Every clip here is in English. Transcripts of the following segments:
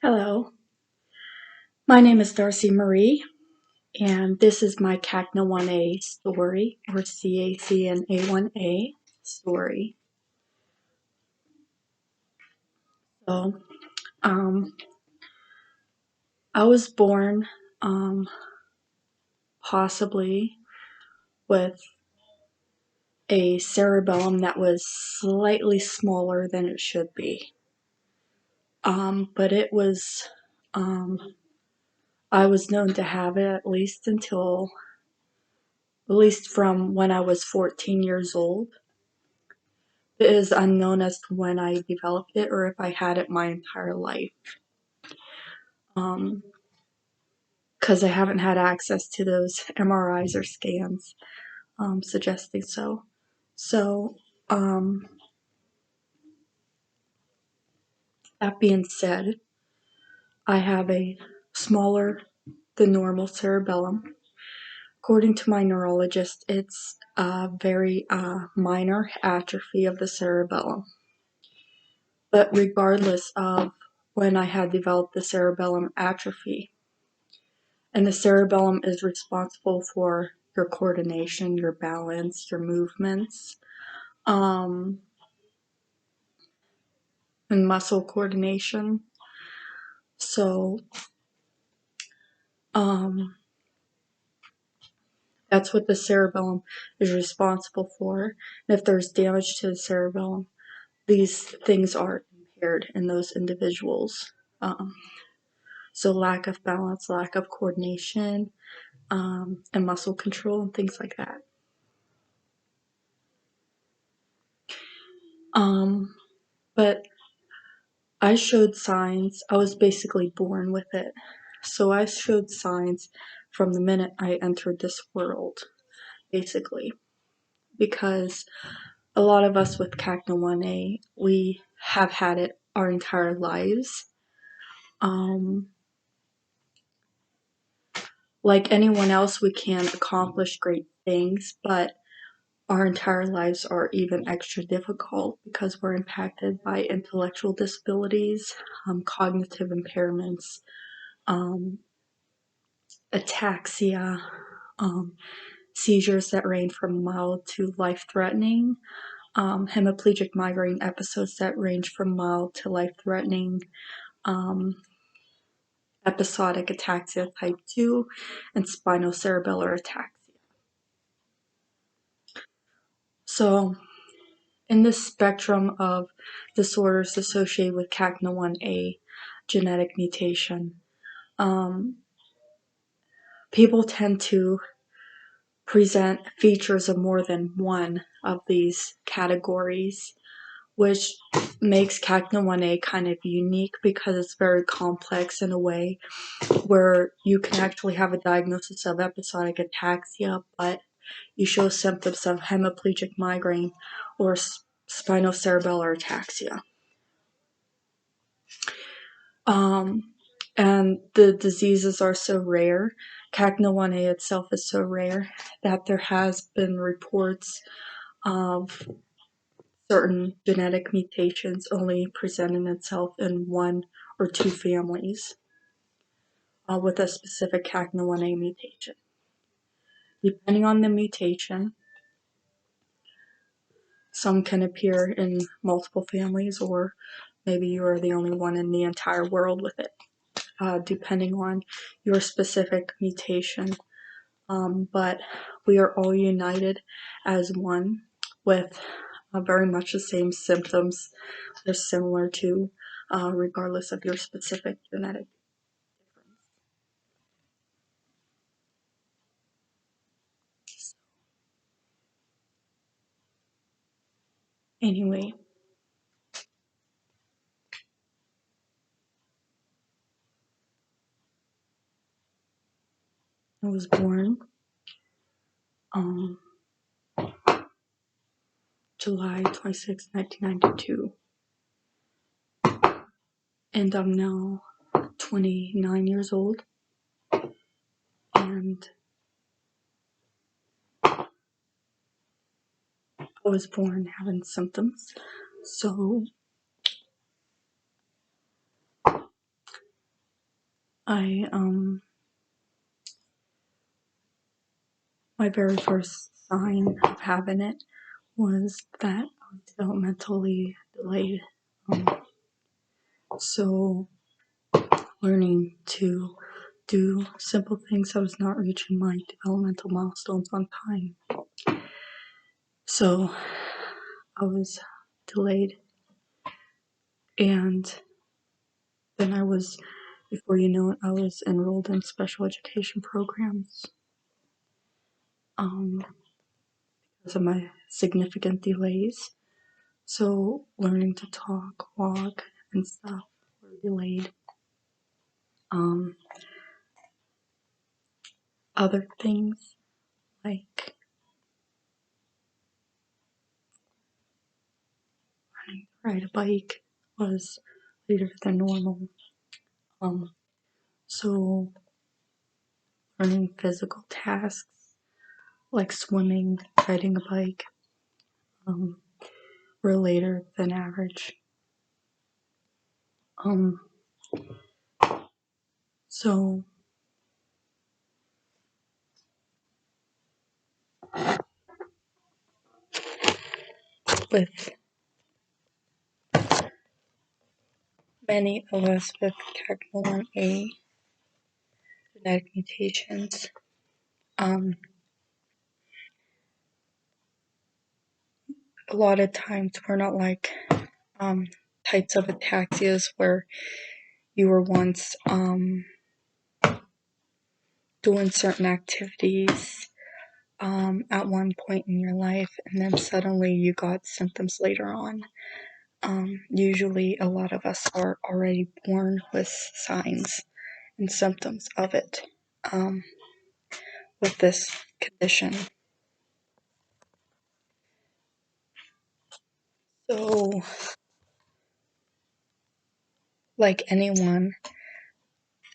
Hello, my name is Darcy Marie, and this is my CACNA1A story, or CACNA1A story. So, um, I was born, possibly with a cerebellum that was slightly smaller than it should be. But it was, I was known to have it at least from when I was 14 years old. It is unknown as to when I developed it or if I had it my entire life. Because I haven't had access to those MRIs or scans suggesting so. So, that being said, I have a smaller than normal cerebellum. According to my neurologist, it's a very minor atrophy of the cerebellum. But regardless of when I had developed the cerebellum atrophy, and the cerebellum is responsible for your coordination, your balance, your movements, and muscle coordination. So, that's what the cerebellum is responsible for. And if there's damage to the cerebellum, these things are impaired in those individuals. So lack of balance, lack of coordination, and muscle control and things like that. But I showed signs. I was basically born with it. So I showed signs from the minute I entered this world, basically. Because a lot of us with CACNA1A, we have had it our entire lives. Like anyone else, we can accomplish great things, but our entire lives are even extra difficult because we're impacted by intellectual disabilities, cognitive impairments, ataxia, seizures that range from mild to life-threatening, hemiplegic migraine episodes that range from mild to life-threatening, episodic ataxia type 2, and spinocerebellar ataxia. So, in this spectrum of disorders associated with CACNA1A genetic mutation, people tend to present features of more than one of these categories, which makes CACNA1A kind of unique because it's very complex in a way where you can actually have a diagnosis of episodic ataxia, but you show symptoms of hemiplegic migraine or spinocerebellar ataxia. And the diseases are so rare, CACNA1A itself is so rare that there has been reports of certain genetic mutations only presenting itself in one or two families with a specific CACNA1A mutation. Depending on the mutation, some can appear in multiple families, or maybe you are the only one in the entire world with it, depending on your specific mutation. But we are all united as one with very much the same symptoms. They're similar to, regardless of your specific genetic difference. Anyway, I was born July 26, 1992, and I'm now 29 years old, and I was born having symptoms. So I my very first sign of having it was that I was developmentally delayed. So learning to do simple things, I was not reaching my developmental milestones on time. So I was delayed, and then before you know it, I was enrolled in special education programs because of my significant delays. So learning to talk, walk, and stuff were delayed. Other things like learning to ride a bike was later than normal. So learning physical tasks like swimming, riding a bike, were later than average. Um, so with many of us with CACNA1A genetic mutations, a lot of times we're not like types of ataxias where you were once doing certain activities at one point in your life, and then suddenly you got symptoms later on. Usually a lot of us are already born with signs and symptoms of it, with this condition. So, like anyone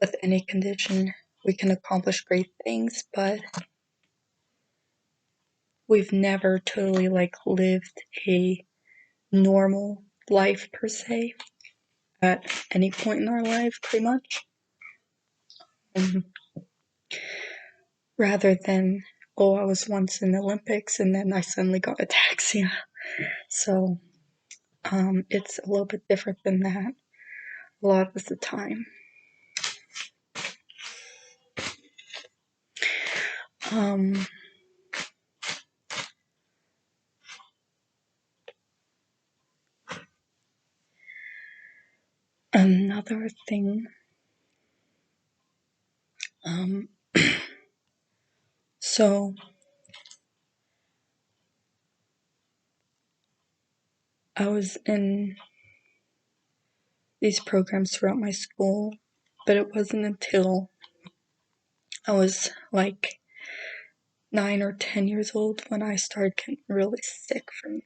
with any condition, we can accomplish great things, but we've never totally like lived a normal life per se at any point in our life, pretty much. Rather than, oh, I was once in the Olympics and then I suddenly got ataxia. So it's a little bit different than that a lot of the time. Another thing, so I was in these programs throughout my school, but it wasn't until I was like 9 or 10 years old when I started getting really sick from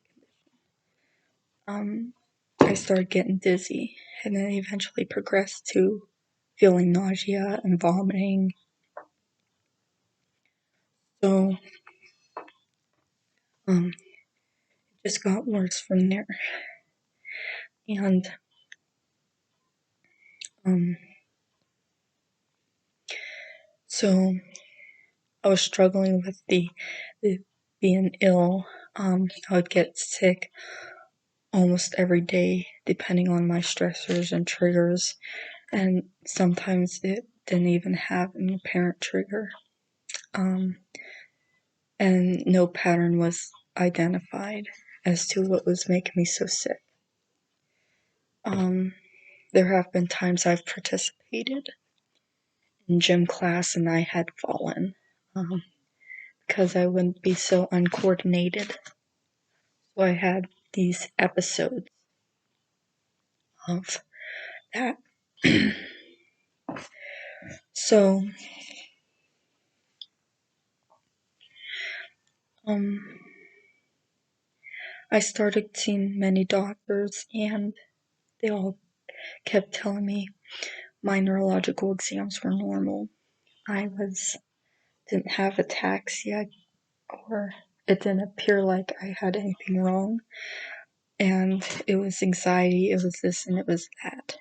it. I started getting dizzy, and then eventually progressed to feeling nausea and vomiting. So it just got worse from there. And so I was struggling with the being ill. I would get sick almost every day, depending on my stressors and triggers, and sometimes it didn't even have an apparent trigger. And no pattern was identified as to what was making me so sick. There have been times I've participated in gym class and I had fallen because I wouldn't be so uncoordinated. So I had these episodes of that. So I started seeing many doctors and they all kept telling me my neurological exams were normal. I didn't have ataxia, or it didn't appear like I had anything wrong. And it was anxiety, it was this and it was that.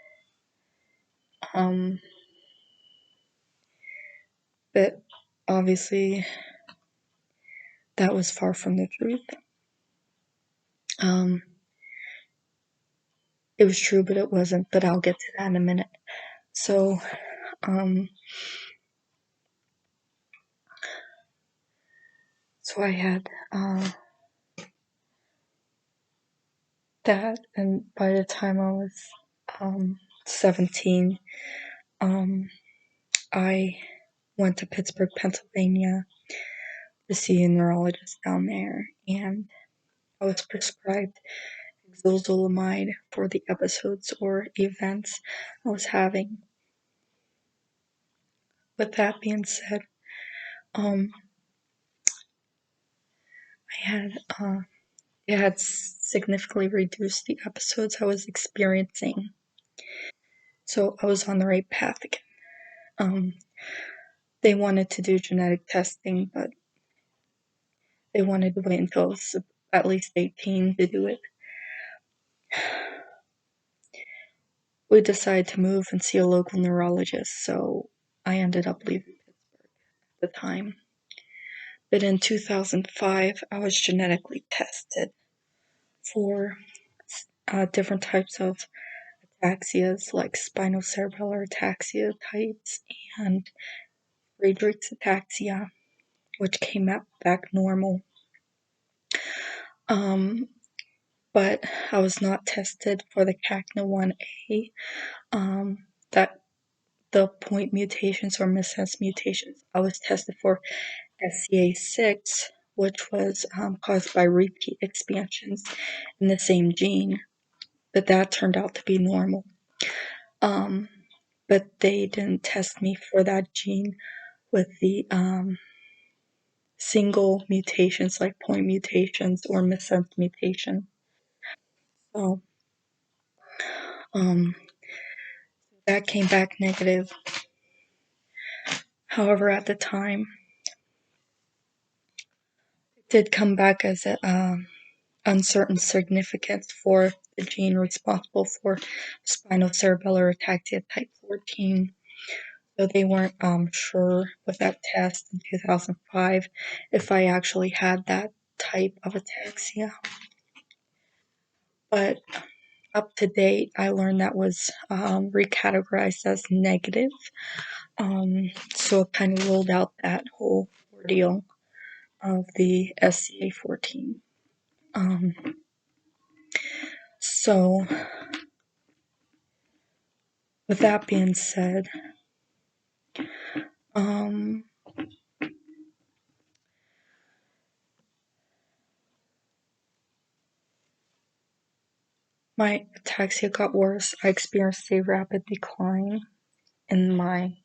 But obviously, that was far from the truth. Um, it was true, but it wasn't. But I'll get to that in a minute. So, um, I had that, and by the time I was 17, I went to Pittsburgh, Pennsylvania to see a neurologist down there, and I was prescribed exozolamide for the episodes or events I was having. With that being said, um, I had it had significantly reduced the episodes I was experiencing, so I was on the right path again. They wanted to do genetic testing, but they wanted to wait until I was at least 18 to do it. We decided to move and see a local neurologist, so I ended up leaving Pittsburgh at the time. But in 2005, I was genetically tested for different types of ataxias, like spinocerebellar ataxia types and Friedreich's ataxia, which came back normal. But I was not tested for the CACNA1A, that the point mutations or missense mutations. I was tested for SCA6, which was caused by repeat expansions in the same gene, but that turned out to be normal. But they didn't test me for that gene with the single mutations like point mutations or missense mutation. So that came back negative. However, at the time, it did come back as an uncertain significance for the gene responsible for spinocerebellar ataxia type 14. So they weren't sure with that test in 2005 if I actually had that type of ataxia. But up to date, I learned that was recategorized as negative. So it kind of ruled out that whole ordeal of the SCA14. So with that being said, my ataxia got worse. I experienced a rapid decline in my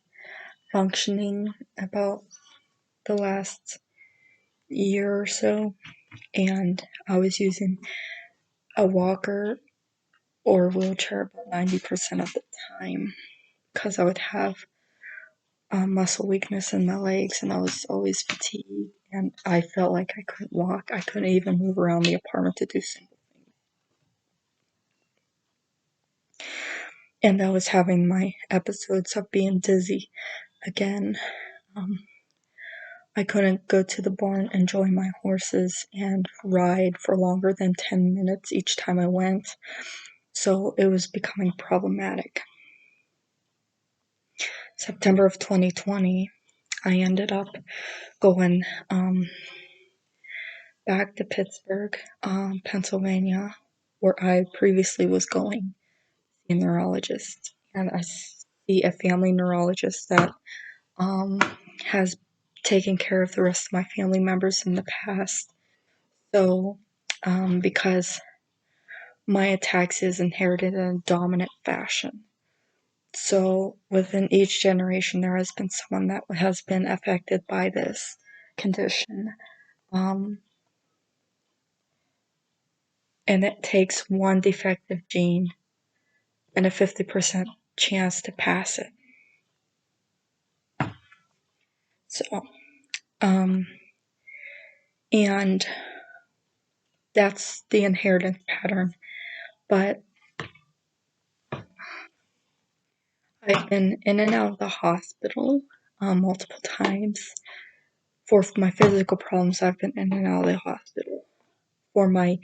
functioning about the last year or so, and I was using a walker or a wheelchair about 90% of the time because I would have muscle weakness in my legs and I was always fatigued and I felt like I couldn't walk. I couldn't even move around the apartment to do simple things. And I was having my episodes of being dizzy again. I couldn't go to the barn and join my horses and ride for longer than 10 minutes each time I went. So it was becoming problematic. September of 2020, I ended up going back to Pittsburgh, Pennsylvania, where I previously was going, a neurologist. And I see a family neurologist that has taken care of the rest of my family members in the past. So, because my ataxia is inherited in a dominant fashion. So, within each generation, there has been someone that has been affected by this condition. And it takes one defective gene and a 50% chance to pass it. So, and that's the inheritance pattern. But I've been in and out of the hospital multiple times. For my physical problems, I've been in and out of the hospital. For my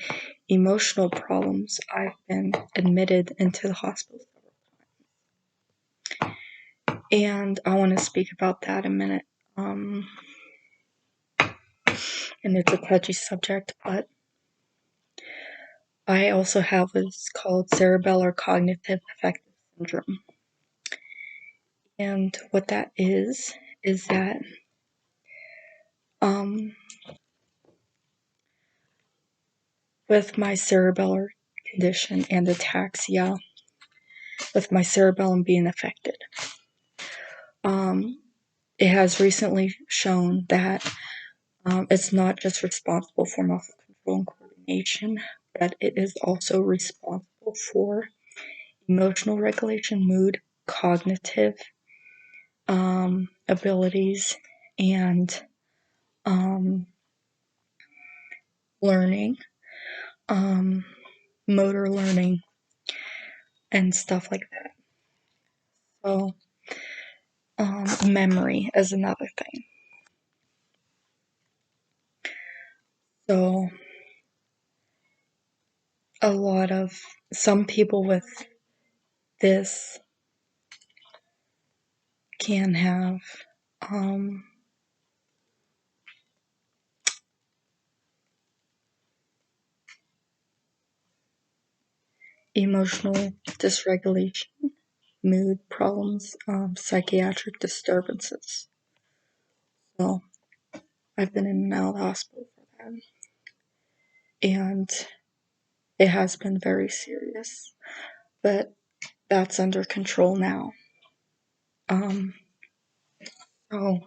emotional problems, I've been admitted into the hospital. And I want to speak about that in a minute. And it's a touchy subject, but I also have what's called cerebellar cognitive affective syndrome. And what that is that with my cerebellar condition and ataxia, with my cerebellum being affected, it has recently shown that it's not just responsible for muscle control and coordination, but it is also responsible for emotional regulation, mood, cognitive abilities, and learning, motor learning, and stuff like that. So, memory is another thing. So, some people with this can have emotional dysregulation, mood problems, psychiatric disturbances. So I've been in and out of the hospital for that, and it has been very serious, but that's under control now. So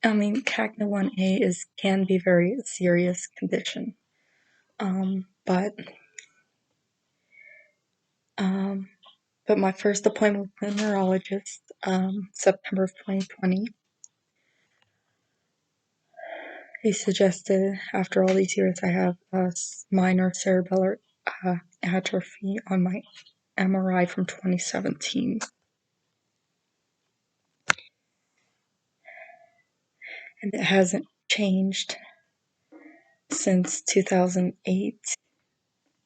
CACNA1A can be very serious condition, but my first appointment with a neurologist, September of 2020, he suggested after all these years I have a minor cerebellar atrophy on my MRI from 2017. And it hasn't changed since 2008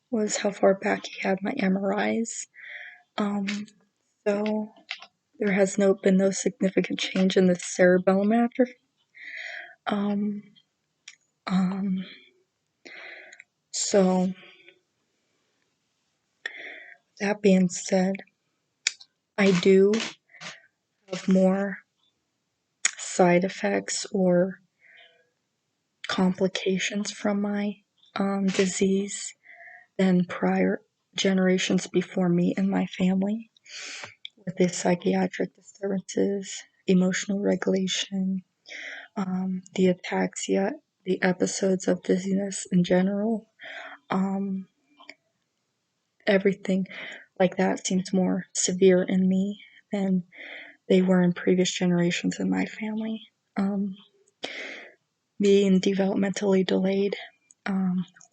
was how far back he had my MRIs. So there has been no significant change in the cerebellum atrophy. So that being said, I do have more side effects or complications from my disease than prior generations before me and my family, with the psychiatric disturbances, emotional regulation, the ataxia, the episodes of dizziness in general. Everything like that seems more severe in me than they were in previous generations in my family. Being developmentally delayed,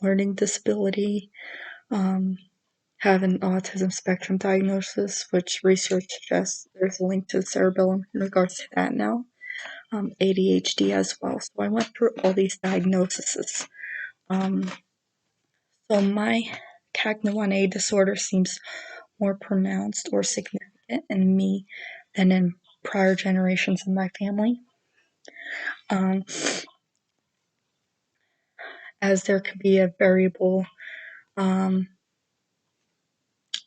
learning disability, having autism spectrum diagnosis, which research suggests there's a link to the cerebellum in regards to that now, ADHD as well. So I went through all these diagnoses. So my CACNA1A disorder seems more pronounced or significant in me than in prior generations in my family. As there could be a variable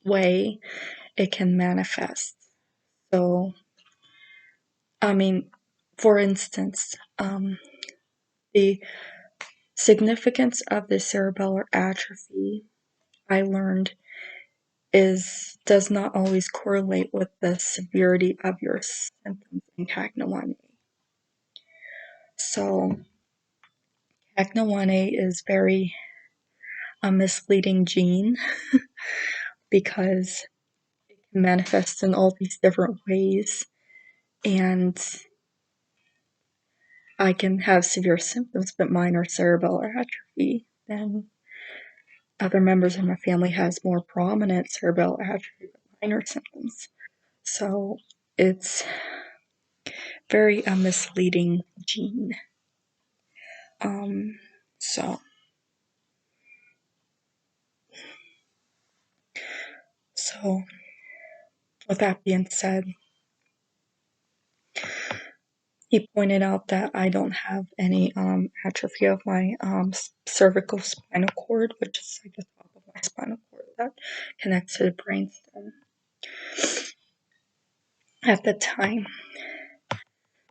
way it can manifest. So, for instance, the significance of the cerebellar atrophy, I learned, does not always correlate with the severity of your symptoms in CACNA1A. So, CACNA1A is very a misleading gene because it can manifest in all these different ways, and I can have severe symptoms but minor cerebellar atrophy. Then other members of my family has more prominent cerebellar atrophy but minor symptoms. So it's very a misleading gene. So with that being said, he pointed out that I don't have any atrophy of my cervical spinal cord, which is like the top of my spinal cord that connects to the brainstem. At the time,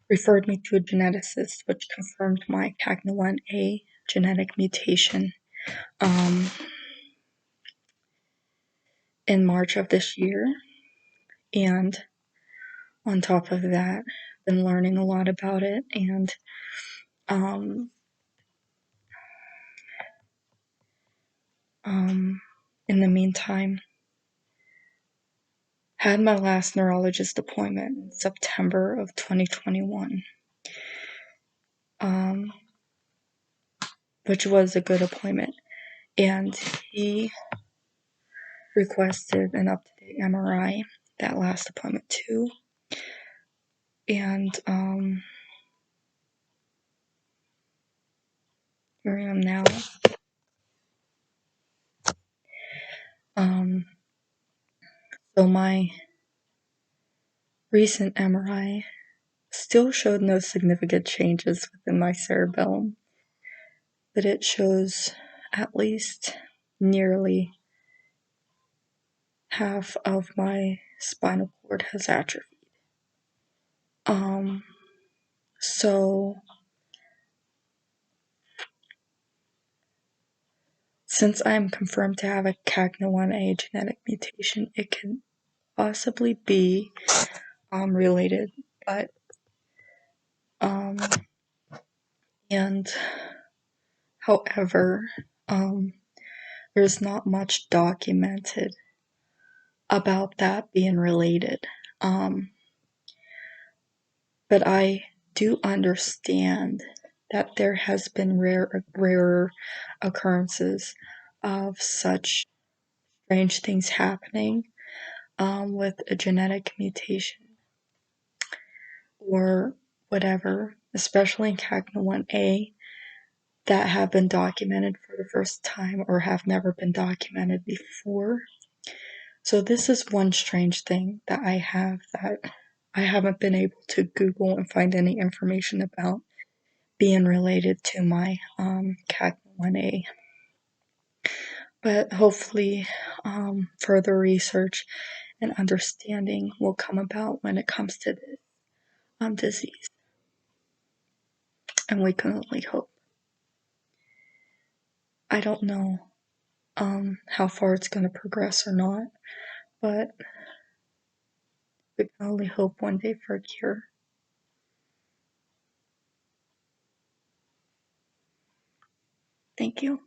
referred me to a geneticist, which confirmed my CACNA1A genetic mutation in March of this year. And on top of that, been learning a lot about it, and in the meantime, had my last neurologist appointment in September of 2021, which was a good appointment, and he requested an up-to-date MRI that last appointment too, and here I am now. So my recent MRI still showed no significant changes within my cerebellum, but it shows at least nearly half of my spinal cord has atrophied. So since I am confirmed to have a CACNA1A genetic mutation, it can possibly be related, but and however, there's not much documented about that being related. But I do understand that there has been rarer occurrences of such strange things happening with a genetic mutation or whatever, especially in CACNA1A, that have been documented for the first time or have never been documented before. So this is one strange thing that I have that I haven't been able to Google and find any information about being related to my CACNA1A. But hopefully further research and understanding will come about when it comes to this disease. And we can only hope. I don't know how far it's going to progress or not, but we can only hope one day for a cure. Thank you.